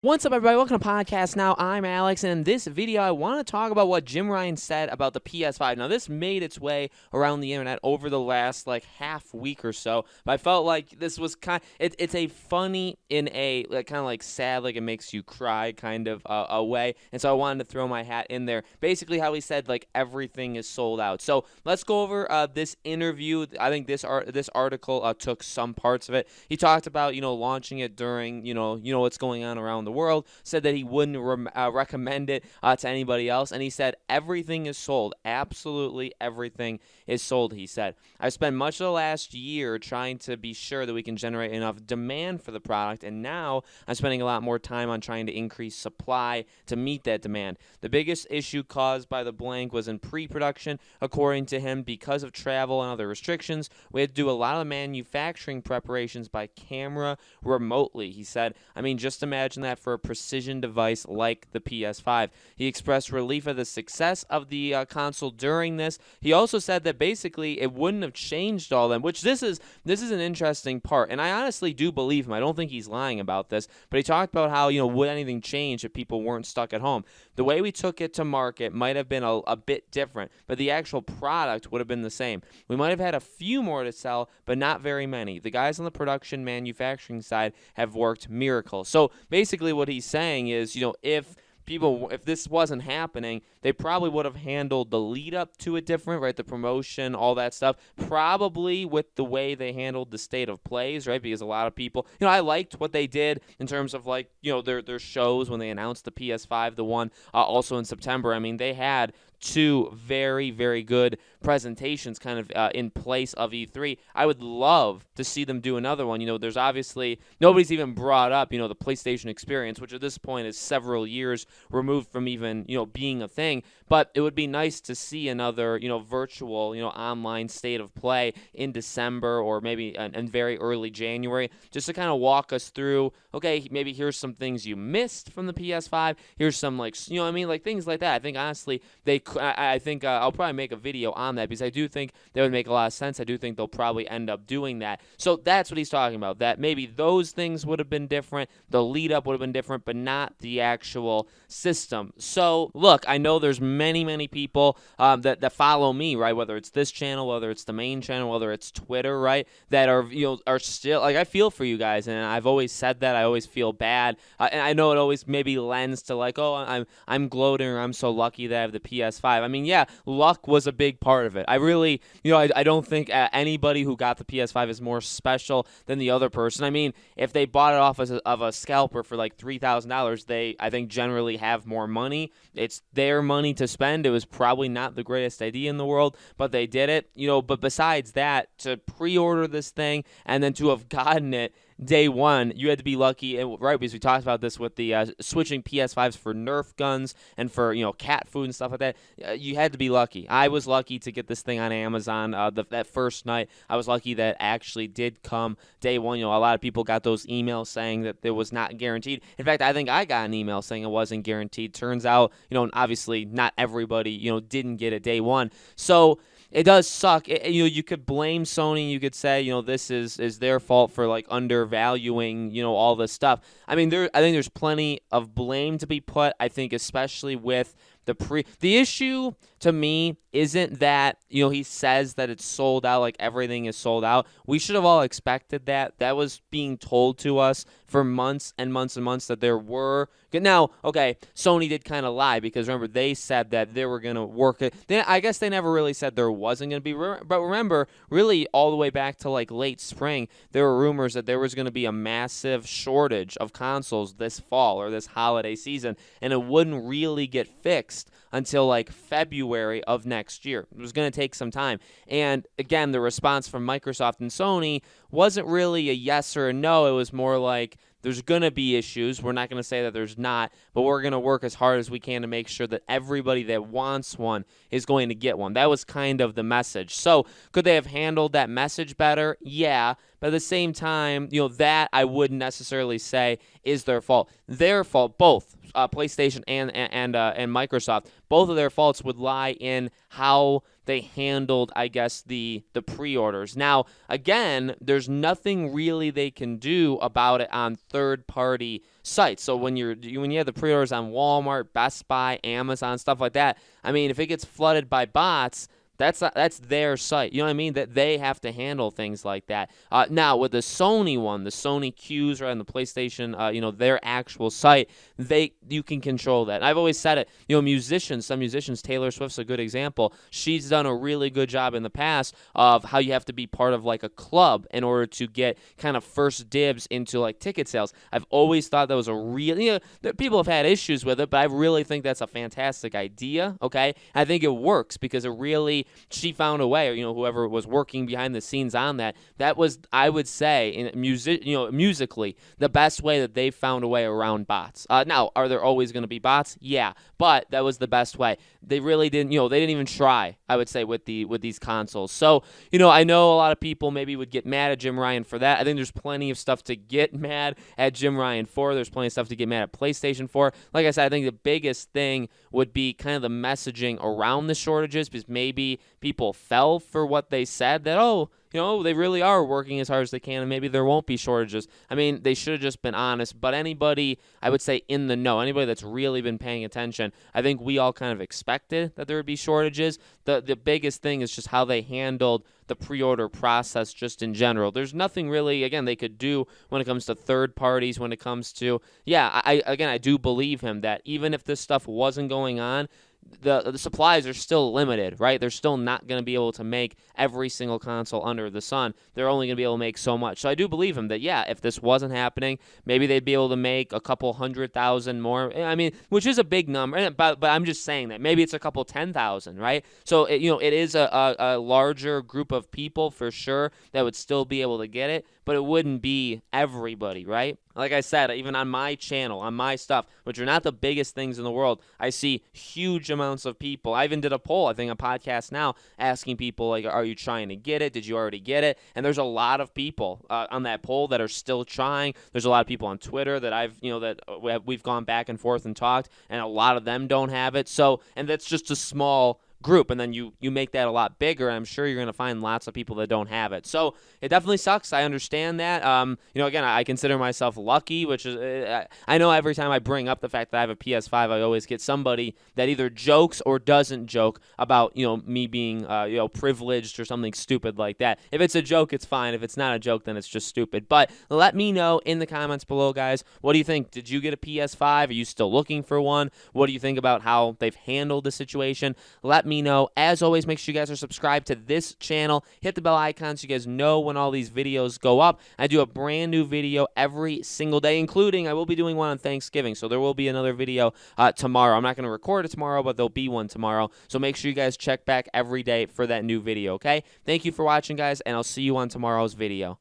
What's up, everybody? Welcome to Podcast Now. I'm Alex, and in this video, I want to talk about what Jim Ryan said about the PS5. Now, this made its way around the internet over the last, half week or so, but I felt like this was it's a funny in a, kind of sad, it makes you cry kind of a way, and so I wanted to throw my hat in there. Basically, how he said, everything is sold out. So, let's go over this interview. I think this article took some parts of it. He talked about, launching it during, what's going on around the world, said that he wouldn't recommend it to anybody else, and he said everything is sold. Absolutely everything is sold, he said. I spent much of the last year trying to be sure that we can generate enough demand for the product, and now I'm spending a lot more time on trying to increase supply to meet that demand. The biggest issue caused by the blank was in pre-production. According to him, because of travel and other restrictions, we had to do a lot of manufacturing preparations by camera remotely, he said. I mean, just imagine that for a precision device like the PS5. He expressed relief at the success of the console during this. He also said that basically it wouldn't have changed all them, which this is an interesting part, and I honestly do believe him. I don't think he's lying about this, but he talked about how, would anything change if people weren't stuck at home? The way we took it to market might have been a bit different, but the actual product would have been the same. We might have had a few more to sell, but not very many. The guys on the production manufacturing side have worked miracles. So basically what he's saying is, if this wasn't happening, they probably would have handled the lead up to it different, right? The promotion, all that stuff, probably with the way they handled the state of plays, right? Because a lot of people, I liked what they did in terms of their shows when they announced the PS5, the one also in September. I mean, they had two very, very good presentations kind of in place of E3. I would love to see them do another one. There's obviously, nobody's even brought up, the PlayStation experience, which at this point is several years removed from even, being a thing. But it would be nice to see another, virtual, online state of play in December or maybe in very early January, just to kind of walk us through, okay, maybe here's some things you missed from the PS5. Here's some, things like that. I think, honestly, I think I'll probably make a video on that because I do think that would make a lot of sense. I do think they'll probably end up doing that. So that's what he's talking about, that maybe those things would have been different, the lead up would have been different, but not the actual system. So look, I know there's many people that follow me, right? Whether it's this channel, whether it's the main channel, whether it's Twitter, right? That are still, I feel for you guys, and I've always said that. I always feel bad, and I know it always maybe lends to oh, I'm gloating, or I'm so lucky that I have the PS5. I mean, yeah, luck was a big part of it. I really, I don't think anybody who got the PS5 is more special than the other person. I mean, if they bought it off of a scalper for $3,000, they, I think, generally have more money. It's their money to spend. It was probably not the greatest idea in the world, but they did it. But besides that, to pre-order this thing and then to have gotten it day one, you had to be lucky, right? Because we talked about this with the switching PS5s for Nerf guns and for cat food and stuff like that. You had to be lucky. I was lucky to get this thing on Amazon that first night. I was lucky that it actually did come day one. A lot of people got those emails saying that it was not guaranteed. In fact, I think I got an email saying it wasn't guaranteed. Turns out, obviously not everybody, didn't get it day one. So it does suck. You could blame Sony. You could say, this is their fault for undervaluing, all this stuff. I mean, I think there's plenty of blame to be put. I think especially with the issue to me isn't that, he says that it's sold out, everything is sold out. We should have all expected that. That was being told to us for months and months and months that there were. Now, okay, Sony did kind of lie because remember, they said that they were going to work it. I guess they never really said there wasn't going to be. But remember, really all the way back to late spring, there were rumors that there was going to be a massive shortage of consoles this fall or this holiday season, and it wouldn't really get fixed until February of next year. It was going to take some time. And again, the response from Microsoft and Sony wasn't really a yes or a no. It was more like, there's going to be issues. We're not going to say that there's not, but we're going to work as hard as we can to make sure that everybody that wants one is going to get one. That was kind of the message. So could they have handled that message better? Yeah. But at the same time, that I wouldn't necessarily say is their fault. Their fault, both PlayStation and Microsoft, both of their faults would lie in how they handled, I guess, the pre-orders. Now, again, there's nothing really they can do about it on third-party sites. So when you have the pre-orders on Walmart, Best Buy, Amazon, stuff like that, I mean, if it gets flooded by bots, that's their site. You know what I mean? That they have to handle things like that. Now, with the Sony one, the Sony Qs, right, and the PlayStation, their actual site, you can control that. And I've always said it. Some musicians, Taylor Swift's a good example. She's done a really good job in the past of how you have to be part of like a club in order to get kind of first dibs into like ticket sales. I've always thought that was a real, people have had issues with it, but I really think that's a fantastic idea. Okay, I think it works because it really. She found a way, or whoever was working behind the scenes on that. That was, I would say, musically, the best way that they found a way around bots. Now, are there always going to be bots? Yeah, but that was the best way. They really didn't, they didn't even try. I would say with these consoles. So, I know a lot of people maybe would get mad at Jim Ryan for that. I think there's plenty of stuff to get mad at Jim Ryan for. There's plenty of stuff to get mad at PlayStation for. Like I said, I think the biggest thing would be kind of the messaging around the shortages, because maybe people fell for what they said that, they really are working as hard as they can, and maybe there won't be shortages. I mean, they should have just been honest. But anybody, I would say, in the know, anybody that's really been paying attention, I think we all kind of expected that there would be shortages. The biggest thing is just how they handled the pre-order process just in general. There's nothing really, again, they could do when it comes to third parties, when it comes to, I do believe him that even if this stuff wasn't going on, the supplies are still limited, right? They're still not going to be able to make every single console under the sun. They're only going to be able to make so much. So I do believe him that, if this wasn't happening, maybe they'd be able to make a couple 100,000 more. I mean, which is a big number, but I'm just saying that. Maybe it's a couple 10,000, right? So, it is a larger group of people for sure that would still be able to get it, but it wouldn't be everybody, right? Like I said, even on my channel, on my stuff, which are not the biggest things in the world, I see huge amounts of people. I even did a poll, I think, on podcast now, asking people, like, are you trying to get it? Did you already get it? And there's a lot of people on that poll that are still trying. There's a lot of people on Twitter that we've gone back and forth and talked, and a lot of them don't have it. So, and that's just a small group, and then you make that a lot bigger, and I'm sure you're going to find lots of people that don't have it. So it definitely sucks. I understand that. Again, I consider myself lucky, which is, I know every time I bring up the fact that I have a PS5, I always get somebody that either jokes or doesn't joke about, me being, privileged or something stupid like that. If it's a joke, it's fine. If it's not a joke, then it's just stupid. But let me know in the comments below, guys. What do you think? Did you get a PS5? Are you still looking for one? What do you think about how they've handled the situation? Let me know. As always, make sure you guys are subscribed to this channel. Hit the bell icon so you guys know when all these videos go up. I do a brand new video every single day, including I will be doing one on Thanksgiving, so there will be another video tomorrow. I'm not going to record it tomorrow, but there'll be one tomorrow. So make sure you guys check back every day for that new video, okay? Thank you for watching, guys, and I'll see you on tomorrow's video.